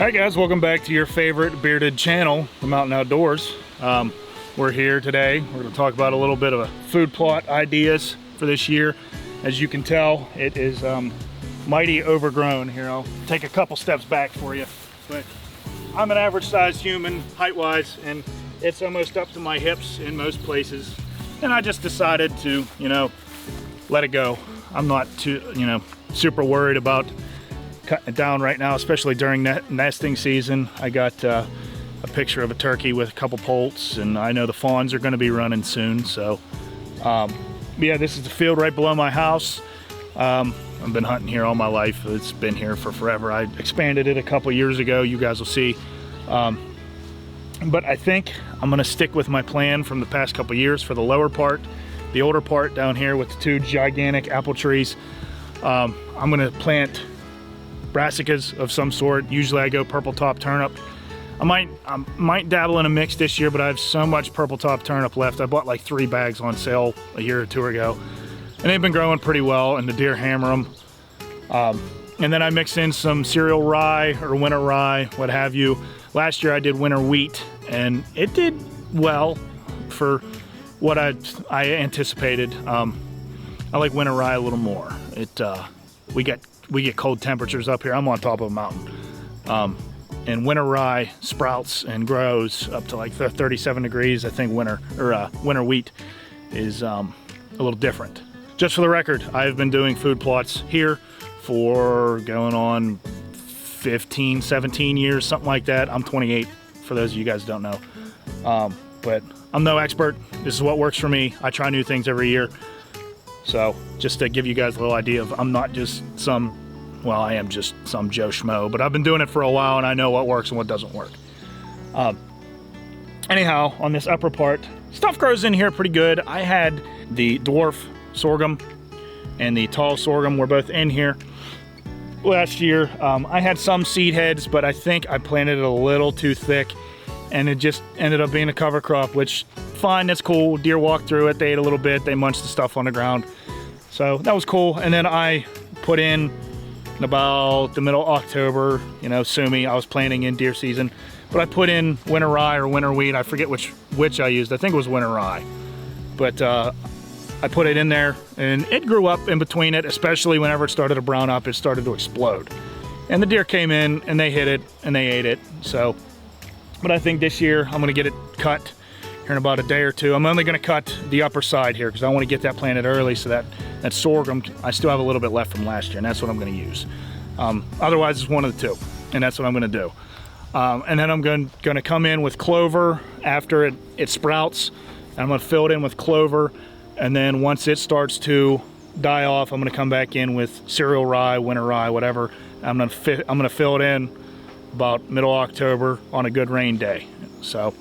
Alright guys, welcome back to your favorite bearded channel, The Mountain Outdoors. We're here today. We're going to talk about a little bit of a food plot ideas for this year. As you can tell, it is mighty overgrown. Here, I'll take a couple steps back for you. But I'm an average sized human, height-wise, and it's almost up to my hips in most places. And I just decided to, let it go. I'm not too, super worried about cutting it down right now, especially during nesting season. I got a picture of a turkey with a couple poults, and I know the fawns are going to be running soon. So yeah, this is the field right below my house. I've been hunting here all my life. It's been here for forever. I expanded it a couple years ago. You guys will see. But I think I'm going to stick with my plan from the past couple years for the lower part, the older part down here with the two gigantic apple trees. I'm going to plant brassicas of some sort. Usually I go purple top turnip. I might dabble in a mix this year, but I have so much purple top turnip left. I bought like 3 bags on sale a year or 2 ago, and they've been growing pretty well, and the deer hammer them. And then I mix in some cereal rye or winter rye, what have you. Last year I did winter wheat, and it did well for what I anticipated. I like winter rye a little more. We get cold temperatures up here. I'm on top of a mountain. And winter rye sprouts and grows up to like 37 degrees. I think winter wheat is a little different. Just for the record, I've been doing food plots here for going on 15, 17 years, something like that. I'm 28, for those of you guys who don't know. But I'm no expert. This is what works for me. I try new things every year. So just to give you guys a little idea of, I'm not just I am just some Joe Schmo, but I've been doing it for a while and I know what works and what doesn't work. Anyhow, on this upper part, stuff grows in here pretty good. I had the dwarf sorghum and the tall sorghum were both in here last year. I had some seed heads, but I think I planted it a little too thick and it just ended up being a cover crop, which fine, that's cool. Deer walked through it, they ate a little bit, they munched the stuff on the ground. So that was cool. And then I put in about the middle of October, sue me, I was planting in deer season, but I put in winter rye or winter wheat. I forget which I used. I think it was winter rye. But I put it in there and it grew up in between it, especially whenever it started to brown up, it started to explode. And the deer came in and they hit it and they ate it. So, but I think this year I'm gonna get it cut here in about a day or two. I'm only gonna cut the upper side here because I wanna get that planted early so that sorghum, I still have a little bit left from last year, and that's what I'm gonna use. Otherwise, it's one of the two, and that's what I'm gonna do. And then I'm gonna come in with clover after it sprouts, and I'm gonna fill it in with clover, and then once it starts to die off, I'm gonna come back in with cereal rye, winter rye, whatever. I'm gonna fill it in about middle October on a good rain day. So,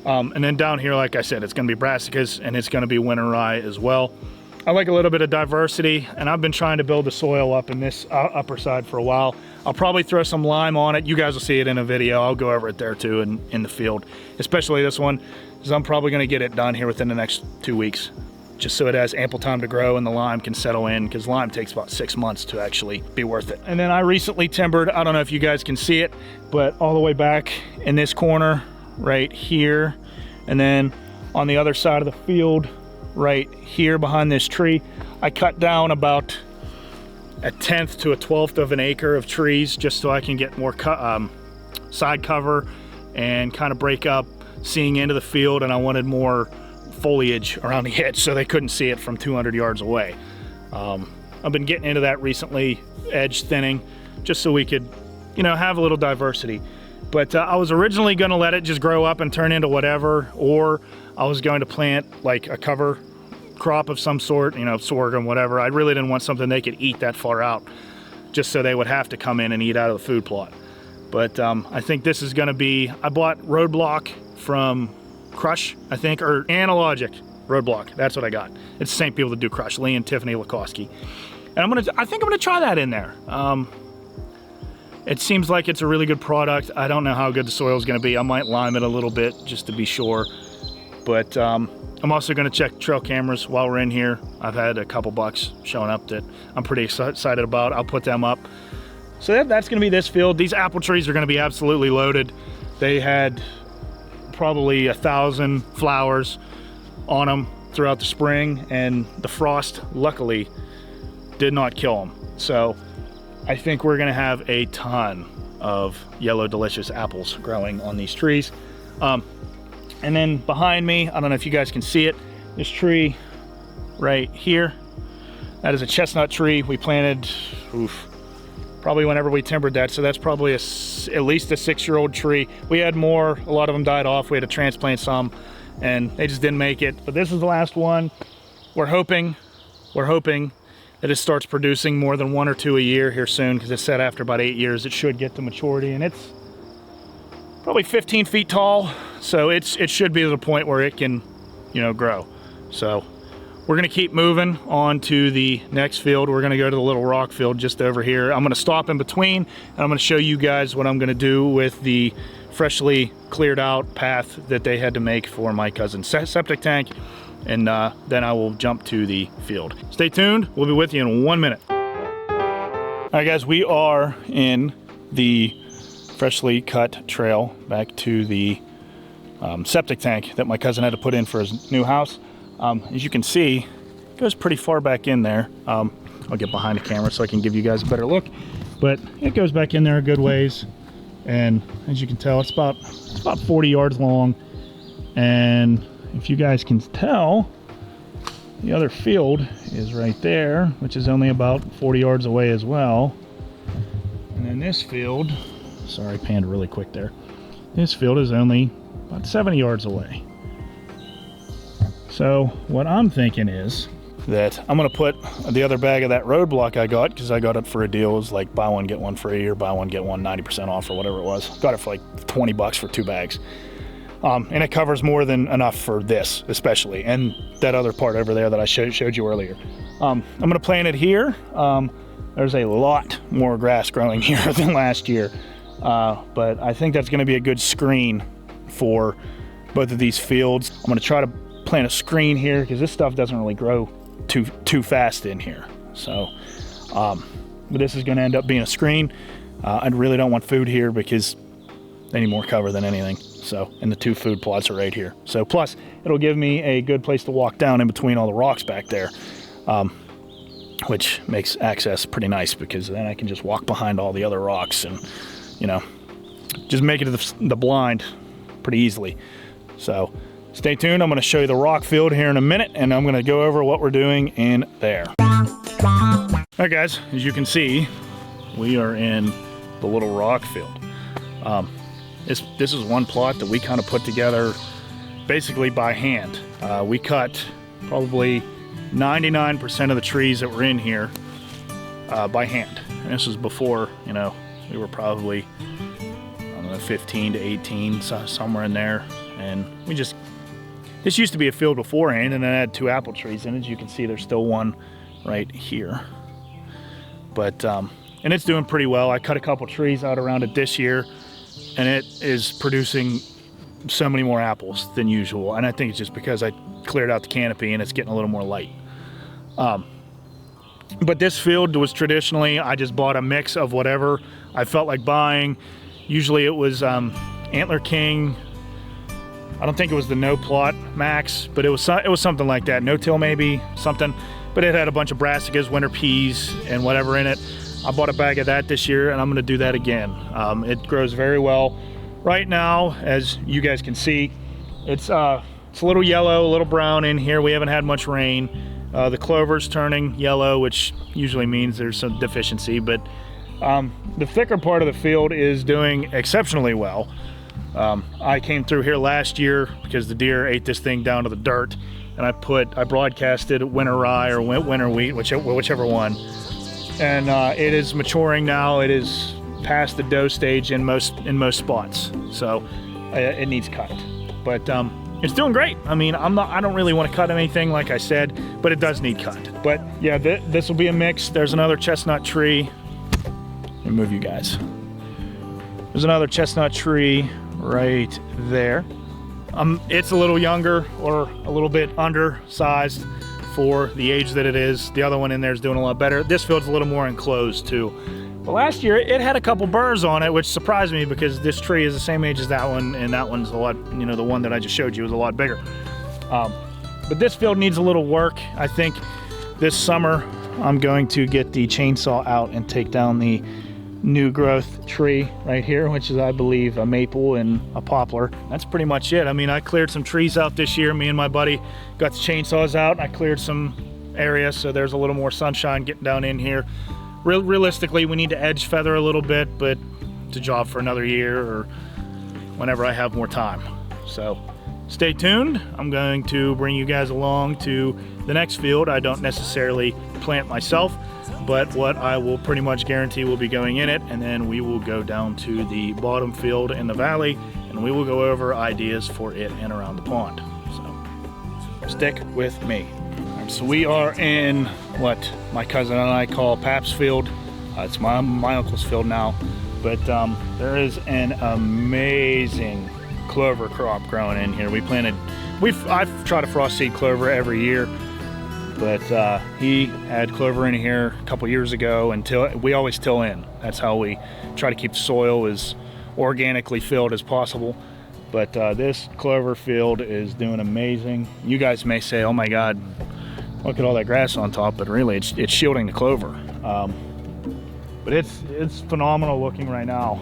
and then down here, like I said, it's gonna be brassicas and it's gonna be winter rye as well. I like a little bit of diversity, and I've been trying to build the soil up in this upper side for a while. I'll probably throw some lime on it. You guys will see it in a video. I'll go over it there too in the field, especially this one, because I'm probably gonna get it done here within the next 2 weeks, just so it has ample time to grow and the lime can settle in, because lime takes about 6 months to actually be worth it. And then I recently timbered, I don't know if you guys can see it, but all the way back in this corner right here, and then on the other side of the field right here behind this tree, I cut down about 1/10 to 1/12 of an acre of trees just so I can get more side cover and kind of break up seeing into the field, and I wanted more foliage around the edge so they couldn't see it from 200 yards away. I've been getting into that recently, edge thinning, just so we could, have a little diversity. But I was originally gonna let it just grow up and turn into whatever, or I was going to plant like a cover crop of some sort, sorghum, whatever. I really didn't want something they could eat that far out, just so they would have to come in and eat out of the food plot. But I think this is gonna be, I bought roadblock from Crush, I think, or Analogic roadblock. That's what I got. It's the same people that do Crush, Lee and Tiffany Lakoski. And I think I'm gonna try that in there. It seems like it's a really good product. I don't know how good the soil is gonna be. I might lime it a little bit just to be sure. But I'm also gonna check trail cameras while we're in here. I've had a couple bucks showing up that I'm pretty excited about. I'll put them up So that's gonna be this field. These apple trees are gonna be absolutely loaded. They had probably 1,000 flowers on them throughout the spring, and the frost luckily did not kill them. So I think we're gonna have a ton of yellow delicious apples growing on these trees. And then behind me, I don't know if you guys can see it, this tree right here, that is a chestnut tree we planted, probably whenever we timbered that. So that's probably at least a 6-year-old tree. We had more, a lot of them died off. We had to transplant some and they just didn't make it. But this is the last one. We're hoping that it starts producing more than 1 or 2 a year here soon, because it said after about 8 years it should get to maturity, and it's probably 15 feet tall. So it should be to the point where it can, you know, grow. So we're gonna keep moving on to the next field. We're gonna go to the little rock field just over here. I'm gonna stop in between and I'm gonna show you guys what I'm gonna do with the freshly cleared out path that they had to make for my cousin's septic tank. And then I will jump to the field. Stay tuned, we'll be with you in 1 minute. All right guys, we are in the freshly cut trail back to the septic tank that my cousin had to put in for his new house. As you can see, it goes pretty far back in there. I'll get behind the camera so I can give you guys a better look, but it goes back in there a good ways. And as you can tell, it's about 40 yards long. And if you guys can tell, the other field is right there, which is only about 40 yards away as well. And then this field, sorry, panned really quick there. This field is only about 70 yards away. So what I'm thinking is that I'm gonna put the other bag of that roadblock I got, because I got it for a deal. It was like buy one, get one free, or buy one, get one 90% off, or whatever it was. Got it for like 20 bucks for 2 bags. And it covers more than enough for this, especially, and that other part over there that I showed you earlier. I'm gonna plant it here. There's a lot more grass growing here than last year. But I think that's gonna be a good screen for both of these fields. I'm gonna try to plant a screen here because this stuff doesn't really grow too fast in here. So, but this is gonna end up being a screen. I really don't want food here because they need more cover than anything. So, and the 2 food plots are right here. So plus it'll give me a good place to walk down in between all the rocks back there, which makes access pretty nice, because then I can just walk behind all the other rocks and, you know, just make it to the blind pretty easily. So stay tuned. I'm going to show you the rock field here in a minute, and I'm going to go over what we're doing in there. All right guys, as you can see, we are in the little rock field. This is one plot that we kind of put together basically by hand. We cut probably 99% of the trees that were in here by hand. And this was before, you know, we were probably, I don't know, 15 to 18, somewhere in there. And this used to be a field beforehand, and then I had 2 apple trees in it. As you can see, there's still one right here. But, and it's doing pretty well. I cut a couple trees out around it this year, and it is producing so many more apples than usual. And I think it's just because I cleared out the canopy and it's getting a little more light. But this field was traditionally, I just bought a mix of whatever I felt like buying. Usually it was Antler King. I don't think it was the No Plot Max, but it was something like that. No Till maybe, something. But it had a bunch of brassicas, winter peas, and whatever in it. I bought a bag of that this year, and I'm gonna do that again. It grows very well. Right now, as you guys can see, it's a little yellow, a little brown in here. We haven't had much rain. The clover's turning yellow, which usually means there's some deficiency, but the thicker part of the field is doing exceptionally well. I came through here last year because the deer ate this thing down to the dirt, and I broadcasted winter rye or winter wheat, whichever one. And it is maturing now. It is past the dough stage in most spots, so it needs cut. But it's doing great. I mean, I don't really want to cut anything, like I said, but it does need cut. But yeah, this will be a mix. There's another chestnut tree. Let me move you guys. There's another chestnut tree right there. It's a little younger, or a little bit undersized for the age that it is. The other one in there is doing a lot better. This field's a little more enclosed too. But last year it had a couple burrs on it, which surprised me because this tree is the same age as that one, and that one's a lot, you know, the one that I just showed you was a lot bigger. But this field needs a little work. I think this summer I'm going to get the chainsaw out and take down the new growth tree right here, which is, I believe, a maple and a poplar. That's pretty much it. I mean, I cleared some trees out this year. Me and my buddy got the chainsaws out. I cleared some areas so there's a little more sunshine getting down in here. Realistically, we need to edge feather a little bit, but it's a job for another year or whenever I have more time. So stay tuned. I'm going to bring you guys along to the next field. I don't necessarily plant myself, but what I will pretty much guarantee will be going in it, and then we will go down to the bottom field in the valley and we will go over ideas for it and around the pond. So stick with me. So we are in what my cousin and I call Pap's field. It's my uncle's field now, but there is an amazing clover crop growing in here. I've tried to frost seed clover every year, but he had clover in here a couple years ago, and we always till in. That's how we try to keep the soil as organically filled as possible. But this clover field is doing amazing. You guys may say, oh my God, look at all that grass on top, but really it's shielding the clover. But it's phenomenal looking right now.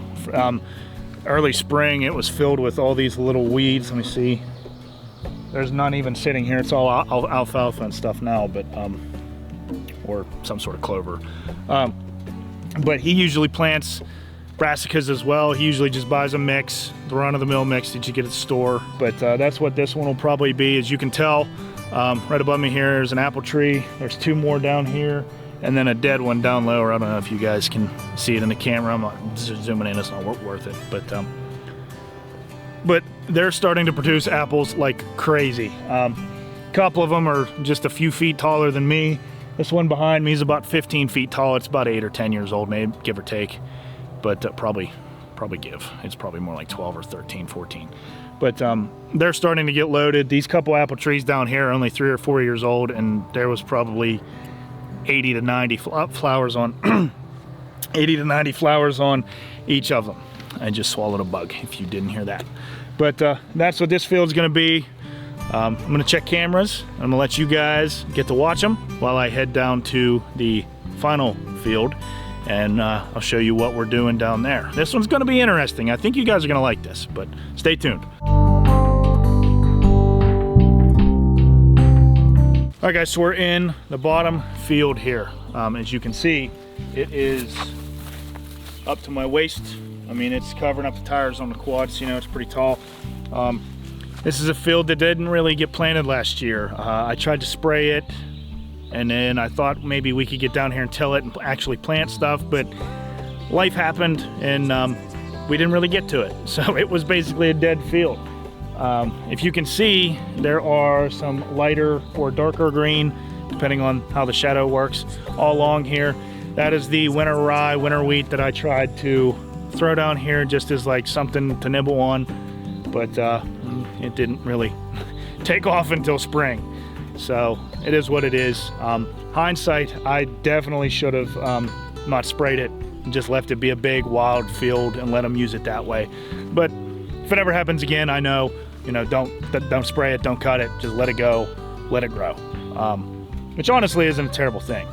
Early spring, it was filled with all these little weeds. Let me see. There's none even sitting here. It's all alfalfa and stuff now, but or some sort of clover. But he usually plants brassicas as well. He usually just buys a mix, the run-of-the-mill mix that you get at the store. But that's what this one will probably be. As you can tell, right above me here, there's an apple tree. There's two more down here, and then a dead one down lower. I don't know if you guys can see it in the camera. I'm not zooming in, it's not worth it. But they're starting to produce apples like crazy. A couple of them are just a few feet taller than me. This one behind me is about 15 feet tall. It's about 8 or 10 years old, maybe, give or take. But probably give. It's probably more like 12 or 13, 14. But they're starting to get loaded. These couple apple trees down here are only 3 or 4 years old, and there was probably 80 to 90 flowers on 80 to 90 flowers on each of them. I just swallowed a bug, if you didn't hear that. But that's what this field's gonna be. I'm gonna check cameras. I'm gonna let you guys get to watch them while I head down to the final field, and I'll show you what we're doing down there. This one's gonna be interesting. I think you guys are gonna like this, but stay tuned. All right guys, so we're in the bottom field here. As you can see, it is up to my waist. I mean, it's covering up the tires on the quads, you know, it's pretty tall. This is a field that didn't really get planted last year. I tried to spray it, and then I thought maybe we could get down here and till it and actually plant stuff, but life happened and we didn't really get to it. So it was basically a dead field. If you can see, there are some lighter or darker green, depending on how the shadow works, all along here. That is the winter rye, winter wheat that I tried to throw down here just as like something to nibble on, but it didn't really take off until spring. So it is what it is. Hindsight, I definitely should have not sprayed it and just left it be a big wild field and let them use it that way. But if it ever happens again, I know, you know, don't spray it, don't cut it, just let it go, let it grow. Which honestly isn't a terrible thing.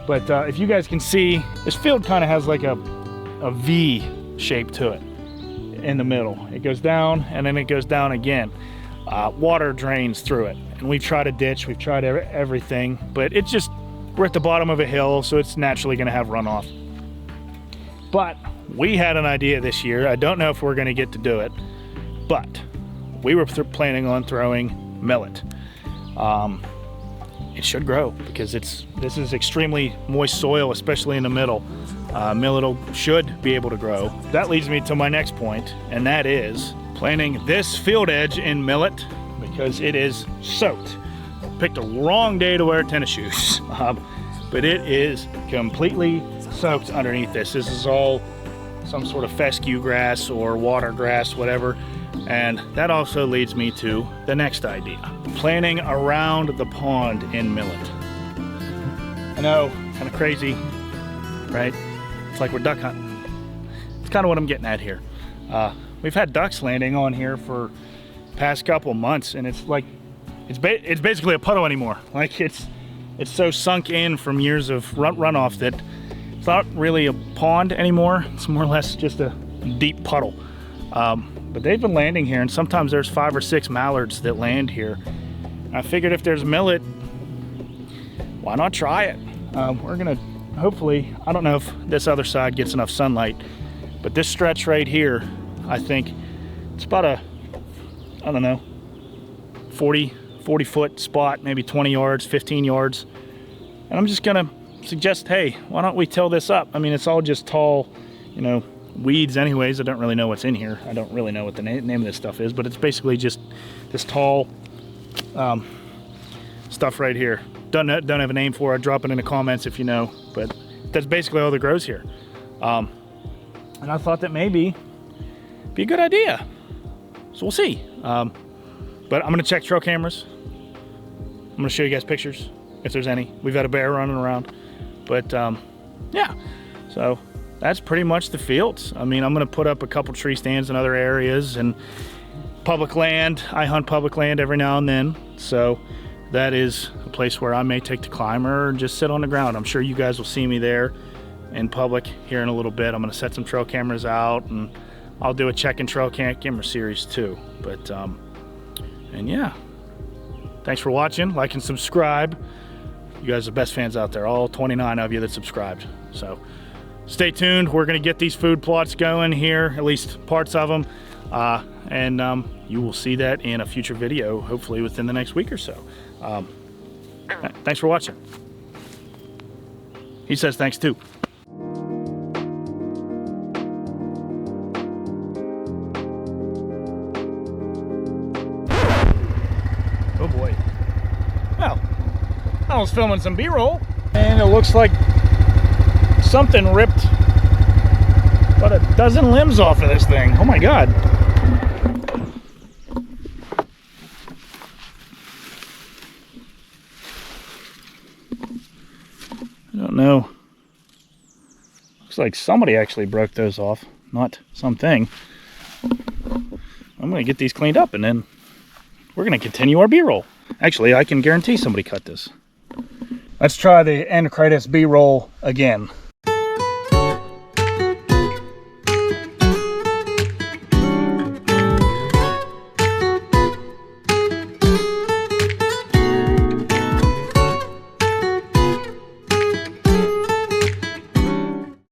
But if you guys can see, this field kind of has like a V shape to it in the middle. It goes down and then it goes down again. Water drains through it, and we've tried a ditch, we've tried everything, but it just, we're at the bottom of a hill, so it's naturally going to have runoff. But we had an idea this year. I don't know if we're going to get to do it, but we were planning on throwing millet. It should grow because this is extremely moist soil, especially in the middle. Millet should be able to grow. That leads me to my next point, and that is planting this field edge in millet because it is soaked. Picked a wrong day to wear tennis shoes, but it is completely soaked underneath this. This is all some sort of fescue grass or water grass, whatever. And that also leads me to the next idea. Planting around the pond in millet. I know, kind of crazy, right? It's like we're duck hunting. It's kind of what I'm getting at here. We've had ducks landing on here for past couple months, and it's like it's basically a puddle anymore. Like it's so sunk in from years of runoff that it's not really a pond anymore. It's more or less just a deep puddle. But they've been landing here, and sometimes there's 5 or 6 mallards that land here. I figured if there's millet, why not try it? We're gonna hopefully, I don't know if this other side gets enough sunlight, but this stretch right here, I think it's about a, I don't know, 40 foot spot, maybe 20 yards, 15 yards. And I'm just gonna suggest, hey, why don't we till this up? I mean, it's all just tall, you know, weeds anyways. I don't really know what's in here. I don't really know what the name of this stuff is, but it's basically just this tall stuff right here. Don't have a name for it. Drop it in the comments if you know, but that's basically all that grows here. And I thought that maybe be a good idea. So we'll see. But I'm gonna check trail cameras. I'm gonna show you guys pictures if there's any. We've had a bear running around, but yeah. So that's pretty much the fields. I mean, I'm gonna put up a couple tree stands in other areas and public land. I hunt public land every now and then, so that is a place where I may take the climber and just sit on the ground. I'm sure you guys will see me there in public here in a little bit. I'm gonna set some trail cameras out, and I'll do a check and trail camera series too. But and yeah, thanks for watching. Like and subscribe. You guys are the best fans out there, all 29 of you that subscribed. So stay tuned. We're gonna get these food plots going here, at least parts of them, and you will see that in a future video, hopefully within the next week or so. Thanks for watching. He says thanks too. Oh boy. Well, I was filming some B-roll, and it looks like something ripped about a dozen limbs off of this thing. Oh my God. I don't know. Looks like somebody actually broke those off, not something. I'm gonna get these cleaned up, and then we're gonna continue our B-roll. Actually, I can guarantee somebody cut this. Let's try the Anacrytis B-roll again.